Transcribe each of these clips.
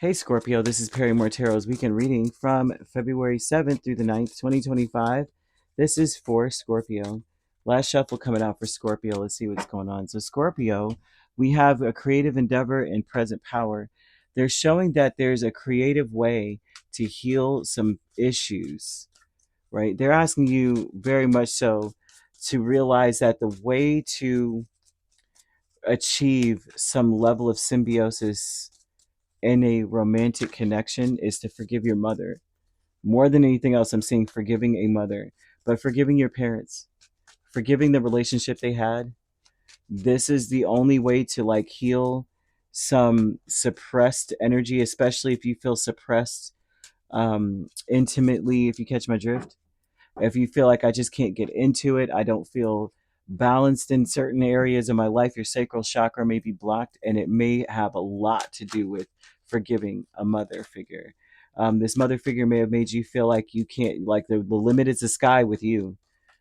Hey Scorpio, this is Perrymore Tarot's weekend reading from February 7th through the 9th, 2025. This is for Scorpio. Last shuffle coming out for Scorpio. Let's see what's going on. So, Scorpio, we have a creative endeavor and present power. They're showing that there's a creative way to heal some issues, right? They're asking you very much so to realize that the way to achieve some level of symbiosis in a romantic connection is to forgive your mother. More than anything else, I'm seeing forgiving a mother, but forgiving your parents, forgiving the relationship they had. This is the only way to like heal some suppressed energy, especially if you feel suppressed intimately, if you catch my drift. If you feel like I just can't get into it, I don't feel balanced in certain areas of my life, your sacral chakra may be blocked, and it may have a lot to do with forgiving a mother figure. This mother figure may have made you feel like you can't, like the limit is the sky with you.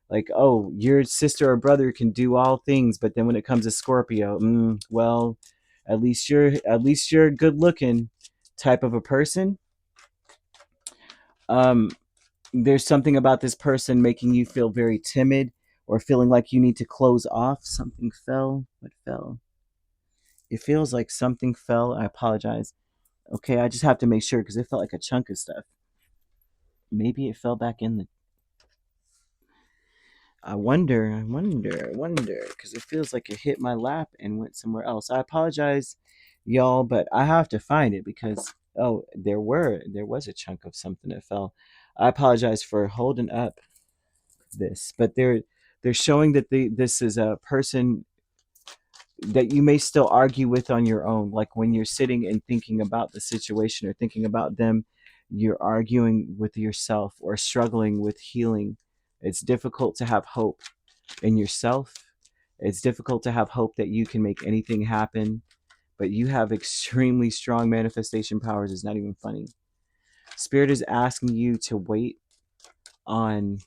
Like, oh, your sister or brother can do all things, but then when it comes to Scorpio, well, at least you're good looking type of a person. Um, there's something about this person making you feel very timid or feeling like you need to close off. Something fell. What fell? It feels like something fell. I apologize. Okay, I just have to make sure because it felt like a chunk of stuff. Maybe it fell back in the. I wonder, because it feels like it hit my lap and went somewhere else. I apologize, y'all, but I have to find it because oh, there was a chunk of something that fell. I apologize for holding up this, but they're showing that this is a person that you may still argue with on your own, like when you're sitting and thinking about the situation or thinking about them, you're arguing with yourself or struggling with healing. It's difficult to have hope in yourself. It's difficult to have hope that you can make anything happen, but you have extremely strong manifestation powers. It's not even funny. Spirit is asking you to wait on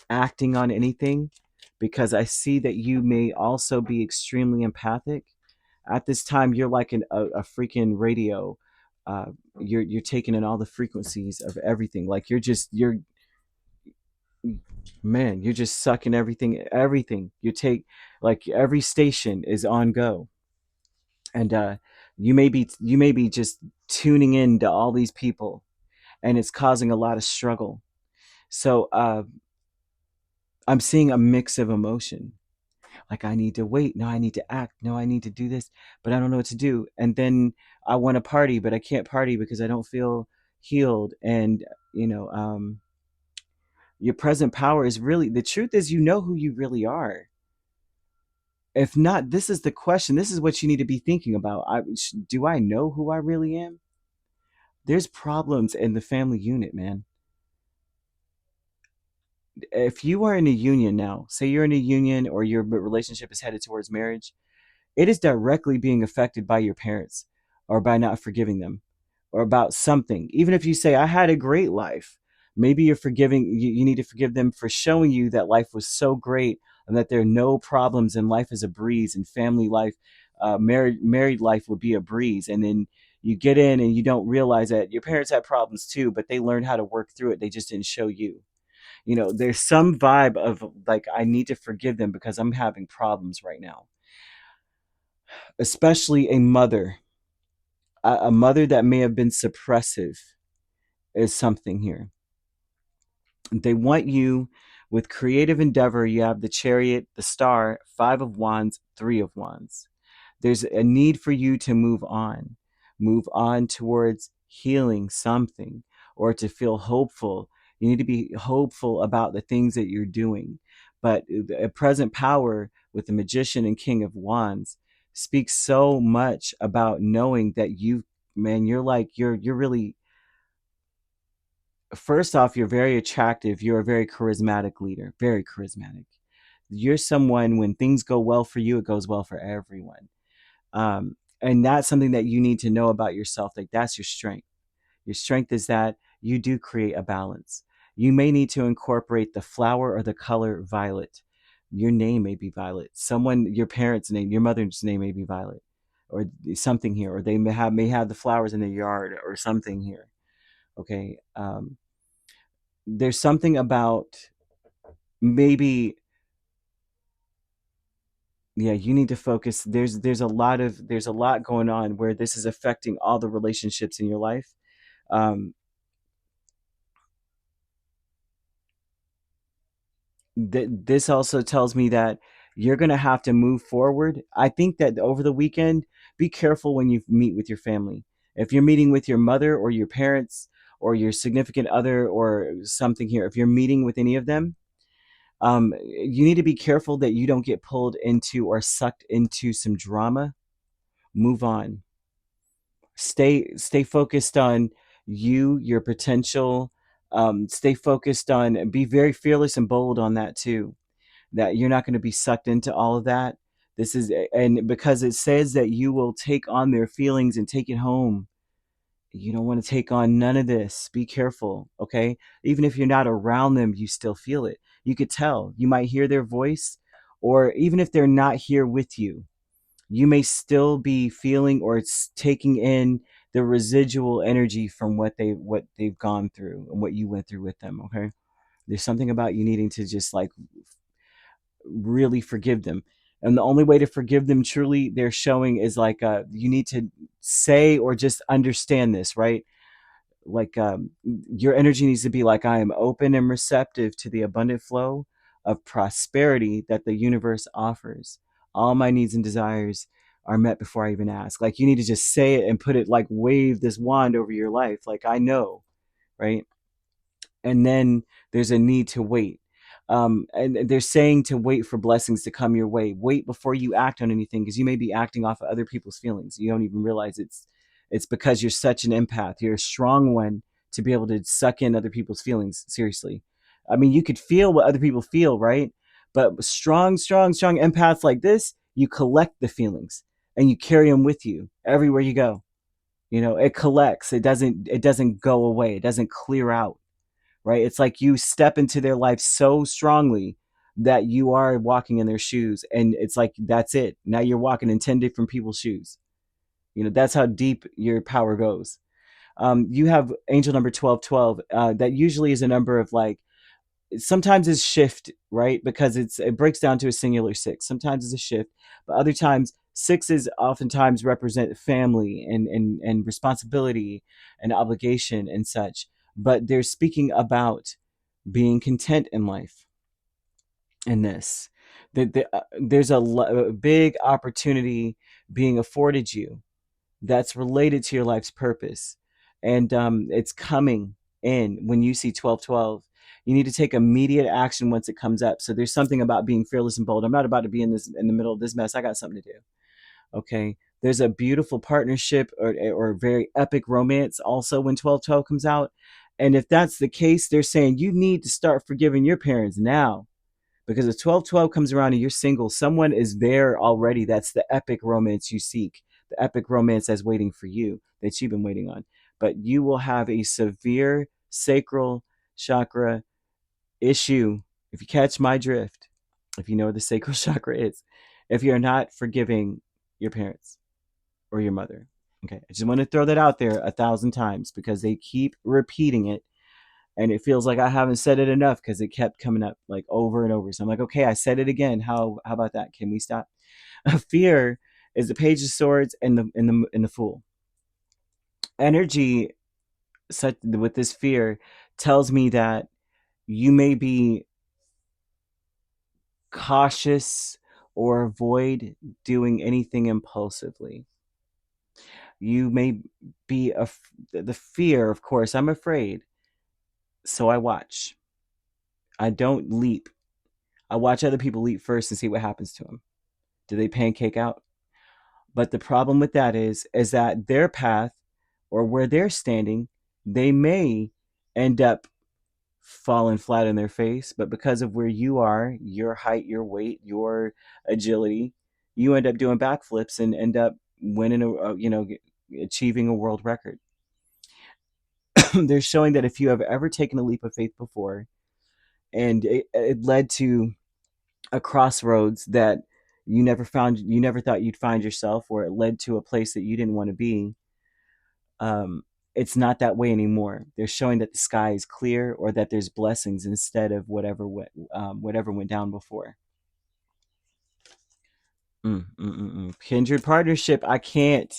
acting on anything because I see that you may also be extremely empathic. At this time, you're like a freaking radio. Uh, you're taking in all the frequencies of everything. Like you're man, you're just sucking everything. You take like every station is on go, and you may be just tuning in to all these people, and it's causing a lot of struggle. So I'm seeing a mix of emotion. Like I need to wait, no I need to act, no I need to do this, but I don't know what to do. And then I want to party, but I can't party because I don't feel healed. And you know your present power is really, the truth is, you know who you really are. If not, this is the question, this is what you need to be thinking about. Do I know who I really am? There's problems in the family unit, man. If you are in a union now, say you're in a union or your relationship is headed towards marriage, it is directly being affected by your parents or by not forgiving them or about something. Even if you say, I had a great life, maybe you need to forgive them for showing you that life was so great and that there are no problems and life is a breeze and family life, married life would be a breeze. And then you get in and you don't realize that your parents had problems too, but they learned how to work through it. They just didn't show you. There's some vibe of like, I need to forgive them because I'm having problems right now, especially a mother that may have been suppressive is something here. They want you with creative endeavor. You have the chariot, the star, 5 of wands, 3 of wands. There's a need for you to move on towards healing something or to feel hopeful. You need to be hopeful about the things that you're doing. But a present power with the magician and king of wands speaks so much about knowing that you're really, first off, you're very attractive. You're a very charismatic leader, very charismatic. You're someone, when things go well for you, it goes well for everyone. And that's something that you need to know about yourself. Like, that's your strength. Your strength is that you do create a balance. You may need to incorporate the flower or the color violet. Your name may be violet. Your parents' name, your mother's name may be violet, or something here, or they may have the flowers in their yard or something here. Okay. There's something about maybe, yeah, you need to focus. There's a lot going on where this is affecting all the relationships in your life. Um, this also tells me that you're going to have to move forward. I think that over the weekend, be careful when you meet with your family. If you're meeting with your mother or your parents or your significant other or something here, if you're meeting with any of them, you need to be careful that you don't get pulled into or sucked into some drama. Move on. Stay focused on your potential. Stay focused on, be very fearless and bold on that too, that you're not going to be sucked into all of that. This is, and because it says that you will take on their feelings and take it home. You don't want to take on none of this. Be careful, okay? Even if you're not around them, you still feel it. You could tell. You might hear their voice, or even if they're not here with you, you may still be feeling or it's taking in the residual energy from what they've gone through and what you went through with them, okay? There's something about you needing to just like really forgive them. And the only way to forgive them truly, they're showing, is like you need to say or just understand this, right? Like your energy needs to be like, I am open and receptive to the abundant flow of prosperity that the universe offers. All my needs and desires are met before I even ask. Like you need to just say it and put it, like wave this wand over your life. Like I know, right? And then there's a need to wait. And they're saying to wait for blessings to come your way. Wait before you act on anything, because you may be acting off of other people's feelings. You don't even realize it's because you're such an empath. You're a strong one to be able to suck in other people's feelings. Seriously, I mean, you could feel what other people feel, right? But strong empaths like this, you collect the feelings and you carry them with you everywhere you go. It collects. It doesn't go away. It doesn't clear out, right? It's like you step into their life so strongly that you are walking in their shoes, and it's like that's it. Now you're walking in 10 different people's shoes. That's how deep your power goes. You have angel number 1212. That usually is a number of like, sometimes it's shift, right? Because it breaks down to a singular six. Sometimes it's a shift, but other times sixes oftentimes represent family and responsibility and obligation and such. But they're speaking about being content in life. In this, there's a big opportunity being afforded you that's related to your life's purpose, and it's coming in when you see 1212. You need to take immediate action once it comes up. So there's something about being fearless and bold. I'm not about to be in the middle of this mess. I got something to do. Okay, there's a beautiful partnership or very epic romance also when 1212 comes out. And if that's the case, they're saying you need to start forgiving your parents now, because if 1212 comes around and you're single, someone is there already. That's the epic romance you seek, the epic romance that's waiting for you, that you've been waiting on. But you will have a severe sacral chakra issue, if you catch my drift, if you know what the sacral chakra is, if you're not forgiving your parents or your mother. Okay, I just want to throw that out there 1,000 times because they keep repeating it, and it feels like I haven't said it enough because it kept coming up like over and over. So I'm like, okay, I said it again. How about that? Can we stop? Fear is the Page of Swords and the Fool. Energy such with this fear tells me that you may be cautious or avoid doing anything impulsively. You may be the fear, of course. I'm afraid, so I watch. I don't leap. I watch other people leap first and see what happens to them. Do they pancake out? But the problem with that is that their path or where they're standing, they may end up falling flat in their face. But because of where you are, your height, your weight, your agility, you end up doing backflips and end up winning achieving a world record. They're showing that if you have ever taken a leap of faith before and it led to a crossroads that you never thought you'd find yourself, or it led to a place that you didn't want to be. um, it's not that way anymore. They're showing that the sky is clear, or that there's blessings instead of whatever went down before. Kindred partnership. I can't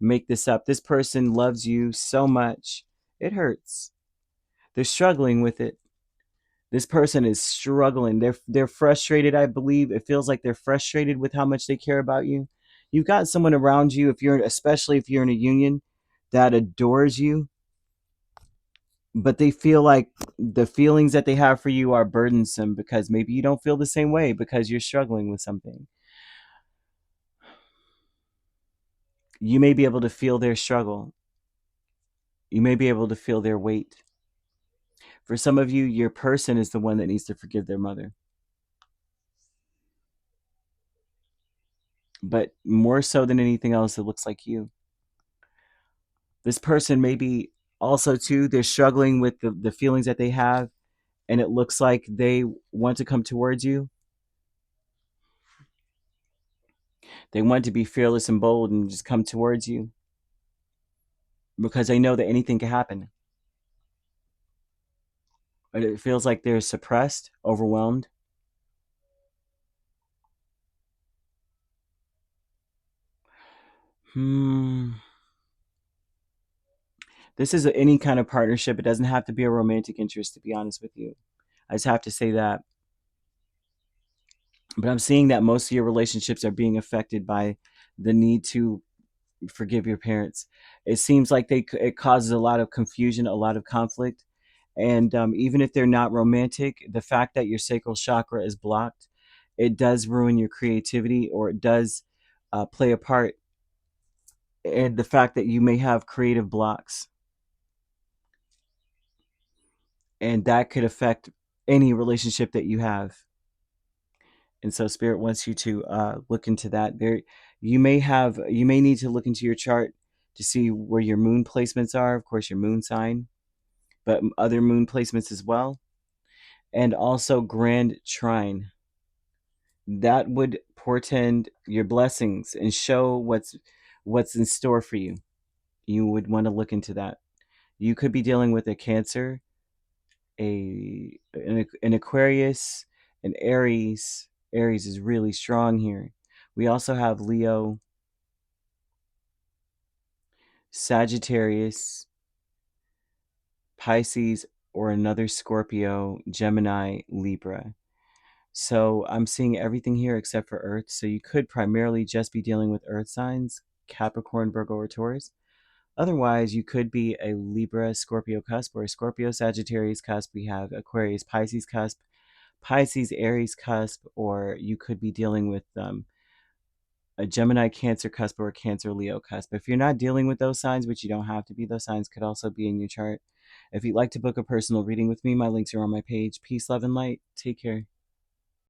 make this up. This person loves you so much. It hurts. They're struggling with it. This person is struggling. They're frustrated, I believe. It feels like they're frustrated with how much they care about you. You've got someone around you, especially if you're in a union, that adores you, but they feel like the feelings that they have for you are burdensome, because maybe you don't feel the same way because you're struggling with something. You may be able to feel their struggle. You may be able to feel their weight. For some of you, your person is the one that needs to forgive their mother. But more so than anything else, it looks like you. This person may be also, too, they're struggling with the feelings that they have, and it looks like they want to come towards you. They want to be fearless and bold and just come towards you, because they know that anything can happen. But it feels like they're suppressed, overwhelmed. This is any kind of partnership. It doesn't have to be a romantic interest, to be honest with you. I just have to say that. But I'm seeing that most of your relationships are being affected by the need to forgive your parents. It seems like it causes a lot of confusion, a lot of conflict. And even if they're not romantic, the fact that your sacral chakra is blocked, it does ruin your creativity, or it does play a part in the fact that you may have creative blocks. And that could affect any relationship that you have. And so spirit wants you to look into that. You may need to look into your chart to see where your moon placements are, of course your moon sign, but other moon placements as well. And also grand trine. That would portend your blessings and show what's in store for you. You would want to look into that. You could be dealing with a Cancer, an Aquarius, an Aries. Aries is really strong here. We also have Leo, Sagittarius, Pisces, or another Scorpio, Gemini, Libra. So I'm seeing everything here except for Earth. So you could primarily just be dealing with Earth signs, Capricorn, Virgo, or Taurus. Otherwise, you could be a Libra, Scorpio cusp, or a Scorpio, Sagittarius cusp. We have Aquarius, Pisces cusp, Pisces, Aries cusp, or you could be dealing with a Gemini, Cancer cusp, or a Cancer, Leo cusp. If you're not dealing with those signs, which you don't have to be, those signs could also be in your chart. If you'd like to book a personal reading with me, my links are on my page. Peace, love, and light. Take care.